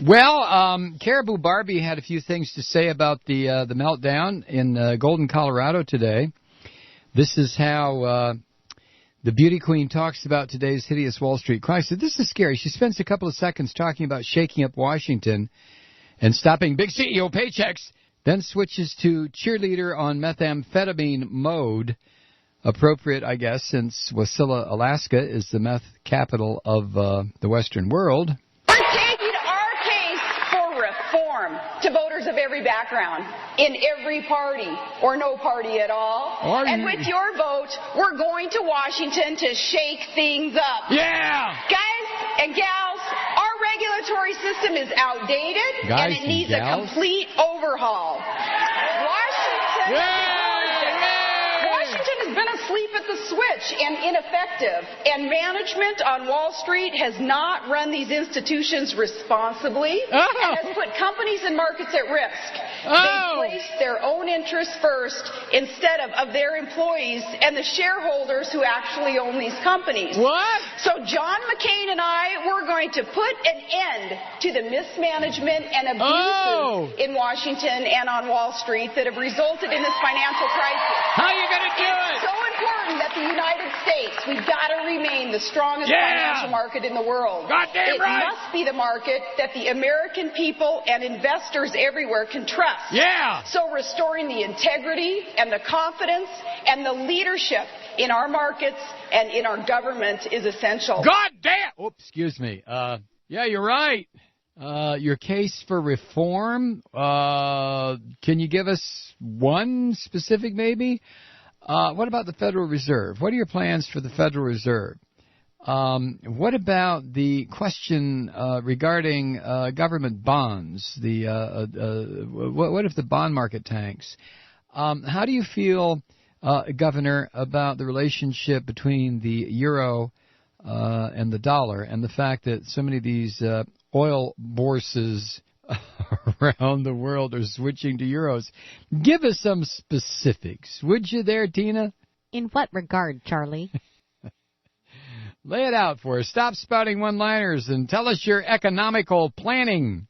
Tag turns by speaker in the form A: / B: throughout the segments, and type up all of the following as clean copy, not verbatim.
A: Well, Caribou Barbie had a few things to say about the meltdown in Golden, Colorado today. This is how the beauty queen talks about today's hideous Wall Street crisis. This is scary. She spends a couple of seconds talking about shaking up Washington and stopping big CEO paychecks, then switches to cheerleader on methamphetamine mode. Appropriate, I guess, since Wasilla, Alaska is the meth capital of the Western world.
B: We're taking our case for reform to voters of every background, in every party, or no party at all. And with your vote, we're going to Washington to shake things up.
A: Yeah!
B: Guys and gals, our regulatory system is outdated, and it needs a complete overhaul. Washington has been asleep at the switch and ineffective, and management on Wall Street has not run these institutions responsibly and has put companies and markets at risk. They place their own interests first instead of their employees and the shareholders who actually own these companies.
A: What?
B: So John McCain and I, we're going to put an end to the mismanagement and abuses in Washington and on Wall Street that have resulted in this financial crisis.
A: How are you going to do it?
B: It's so important that the United States, we've got to remain the strongest financial market in the world.
A: Goddamn right.
B: It must be the market that the American people and investors everywhere can trust.
A: Yeah.
B: So restoring the integrity and the confidence and the leadership in our markets and in our government is essential.
A: God damn! Oops, excuse me. Yeah, you're right. Your case for reform, can you give us one specific maybe? What about the Federal Reserve? What are your plans for the Federal Reserve? What about the question regarding government bonds? What if the bond market tanks? How do you feel, Governor, about the relationship between the euro and the dollar and the fact that so many of these oil bourses around the world are switching to euros? Give us some specifics, would you there, Tina?
C: In what regard, Charlie?
A: Lay it out for us. Stop spouting one-liners and tell us your economical planning.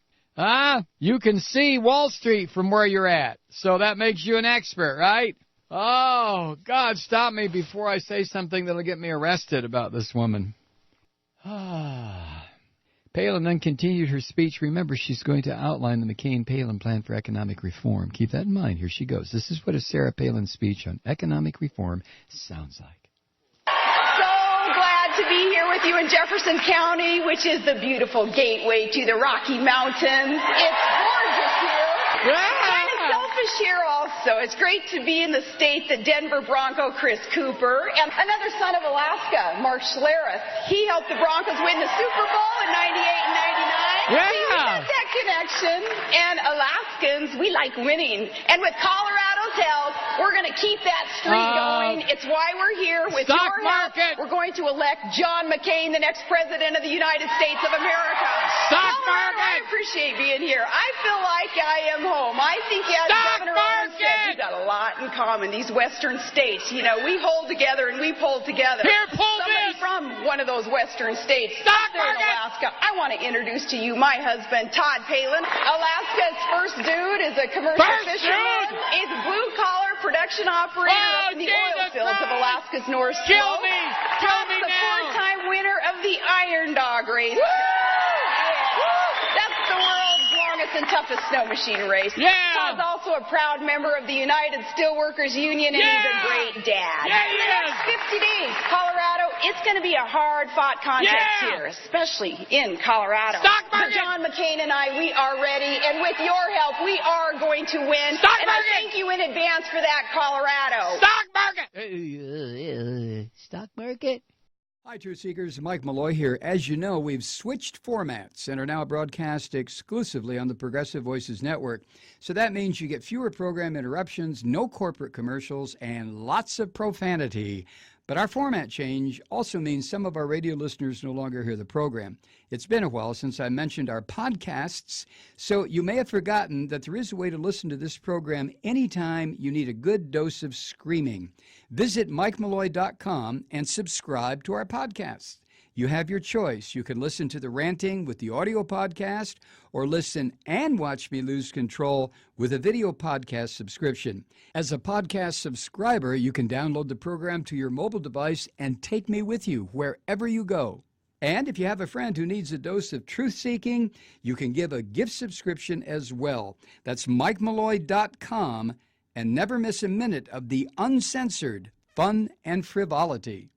A: You can see Wall Street from where you're at, so that makes you an expert, right? Oh, God, stop me before I say something that'll get me arrested about this woman. Palin then continued her speech. Remember, she's going to outline the McCain-Palin plan for economic reform. Keep that in mind. Here she goes. This is what a Sarah Palin speech on economic reform sounds like.
B: To be here with you in Jefferson County, which is the beautiful gateway to the Rocky Mountains. It's gorgeous here. Kind of selfish here also. It's great to be in the state that Denver Bronco Chris Cooper and another son of Alaska, Mark Schlereth. He helped the Broncos win the Super Bowl in 98 and 99.
A: Yeah.
B: See, we got that connection. And Alaskans, we like winning. And with Colorado's help, we're going to keep that streak going. It's why we're here. With your help, we're going to elect John McCain, the next president of the United States of America.
A: Stock market!
B: I appreciate being here. I feel like I am home. I think, as Governor Orrin said, we've got a lot in common. These western states, you know, we hold together and we pull together.
A: Here, pull
B: Somebody
A: this!
B: from one of those western states.
A: Stock
B: there in Alaska. I want to introduce to you my husband, Todd Palin. Alaska's first dude is a commercial fisherman. He's a blue-collar production operator up in the oil fields of Alaska's North Slope.
A: Kill me now!
B: The four-time winner of the Iron Dog race. That's the world's longest and toughest snow machine race. Todd's also a proud member of the United Steelworkers Union, and he's a great dad.
A: He is.
B: 50 days, Colorado, it's going to be a hard-fought contest here, especially in Colorado. But John McCain and I, we are ready, and with your help, we are going to win. I thank you in advance for that, Colorado.
A: Stock market!
C: Stock market?
D: Hi, Truth Seekers. Mike Malloy here. As you know, we've switched formats and are now broadcast exclusively on the Progressive Voices Network. So that means you get fewer program interruptions, no corporate commercials, and lots of profanity. But our format change also means some of our radio listeners no longer hear the program. It's been a while since I mentioned our podcasts, so you may have forgotten that there is a way to listen to this program anytime you need a good dose of screaming. Visit MikeMalloy.com and subscribe to our podcasts. You have your choice. You can listen to the ranting with the audio podcast or listen and watch me lose control with a video podcast subscription. As a podcast subscriber, you can download the program to your mobile device and take me with you wherever you go. And if you have a friend who needs a dose of truth-seeking, you can give a gift subscription as well. That's MikeMalloy.com, and never miss a minute of the uncensored fun and frivolity.